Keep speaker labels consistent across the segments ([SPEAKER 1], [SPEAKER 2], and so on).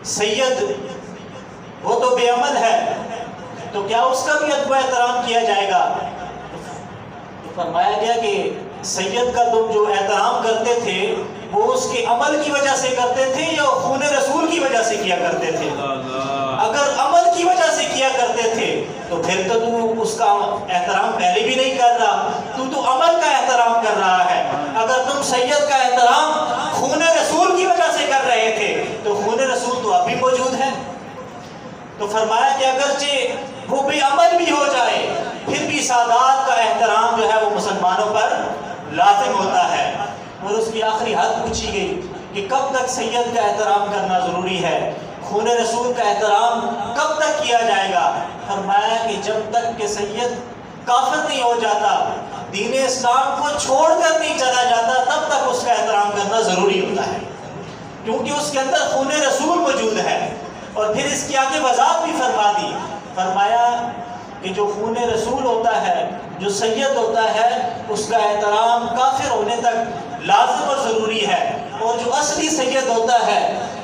[SPEAKER 1] سید وہ تو بے عمل ہے، تو کیا اس کا بھی ادب و احترام کیا جائے گا؟ تو فرمایا گیا کہ سید کا تم جو احترام کرتے تھے وہ اس کے عمل کی وجہ سے کرتے تھے یا خون رسول کی وجہ سے کیا کرتے تھے؟ اگر عمل کی وجہ سے کیا کرتے تھے تو پھر تو اس کا احترام پہلے بھی نہیں کر رہا، تو عمل کا احترام کر رہا ہے۔ اگر تم سید کا احترام خون رسول کی وجہ سے کر رہے تھے تو خون رسول تو اب بھی موجود ہے۔ تو فرمایا کہ اگرچہ وہ بے عمل بھی ہو جائے پھر بھی سادات کا احترام جو ہے وہ مسلمانوں پر لازم ہوتا ہے۔ اور اس کی آخری حد پوچھی گئی کہ کب تک سید کا احترام کرنا ضروری ہے، خون رسول کا احترام کب تک کیا جائے گا؟ فرمایا کہ جب تک کہ سید کافر نہیں ہو جاتا، دین اسلام کو چھوڑ کر نہیں چلا جاتا، تب تک اس کا احترام کرنا ضروری ہوتا ہے، کیونکہ اس کے اندر خون رسول موجود ہے۔ اور پھر اس کی آگے وضاحت بھی فرما دی، فرمایا کہ جو خون رسول ہوتا ہے، جو سید ہوتا ہے، اس کا احترام کافر ہونے تک لازم اور ضروری ہے۔ اور جو اصلی سید ہوتا ہے،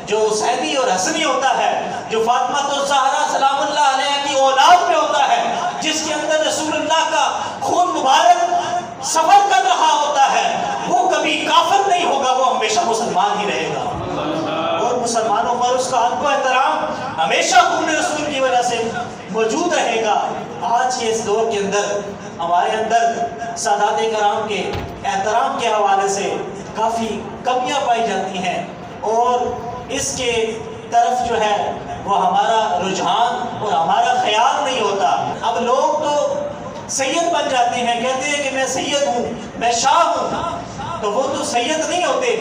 [SPEAKER 1] جو حسینی اور حسنی ہوتا ہے، جو فاطمہ الزہرا سلام اللہ علیہ کی اولاد میں ہوتا ہے، جس کے اندر رسول اللہ کا خون مبارک سفر کر رہا ہوتا ہے، وہ کبھی کافر نہیں ہوگا، وہ ہمیشہ مسلمان ہی رہے گا، اور مسلمانوں پر اس کا ادب و احترام ہمیشہ خون رسول کی وجہ سے موجود رہے گا۔ آج کے اس دور کے اندر ہمارے اندر سادات کرام کے احترام کے حوالے سے کافی کمیاں پائی جاتی ہیں، اور اس کے طرف جو ہے وہ ہمارا رجحان اور ہمارا خیال نہیں ہوتا۔ اب لوگ تو سید بن جاتے ہیں، کہتے ہیں کہ میں سید ہوں، میں شاہ ہوں، تو وہ تو سید نہیں ہوتے،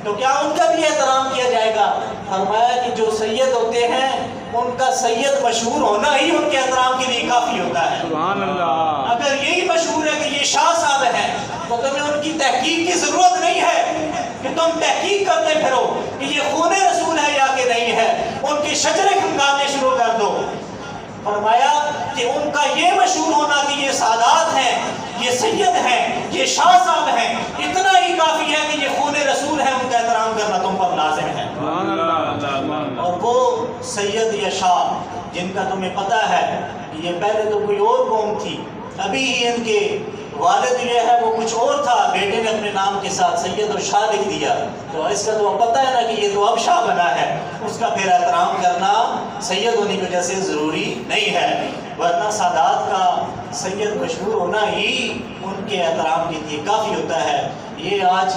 [SPEAKER 1] تو کیا ان کا بھی احترام کیا جائے گا؟ فرمایا کہ جو سید ہوتے ہیں ان کا سید مشہور ہونا ہی ان کے احترام کے لیے کافی ہوتا ہے۔
[SPEAKER 2] سبحان اللہ۔
[SPEAKER 1] اگر یہی مشہور ہے کہ یہ شاہ صاحب ہیں تو تمہیں ان کی تحقیق کی ضرورت نہیں ہے کہ تم تحقیق کرتے پھرو کہ یہ خون رسول ہے یا کہ نہیں ہے، ان کے شجرے کھنگالنے شروع کر دو۔ فرمایا کہ ان کا یہ مشہور ہونا کہ یہ سادات ہیں، یہ سید ہیں، یہ شاہ صاحب ہیں، اتنا ہی کافی ہے کہ یہ خون رسول ہے، ان کا احترام کرنا تم پر لازم ہے۔ اور وہ سید یا شاہ جن کا تمہیں پتہ ہے کہ یہ پہلے تو کوئی اور قوم تھی، ابھی ہی ان کے والد جو ہے وہ کچھ اور تھا، بیٹے نے اپنے نام کے ساتھ سید اور شاہ لکھ دیا، تو اس کا تو پتہ ہے نا کہ یہ تو اب شاہ بنا ہے، اس کا پھر احترام کرنا سید ہونے کی وجہ سے ضروری نہیں ہے، ورنہ سادات کا سید مشہور ہونا ہی ان کے احترام کے لیے کافی ہوتا ہے۔ یہ آج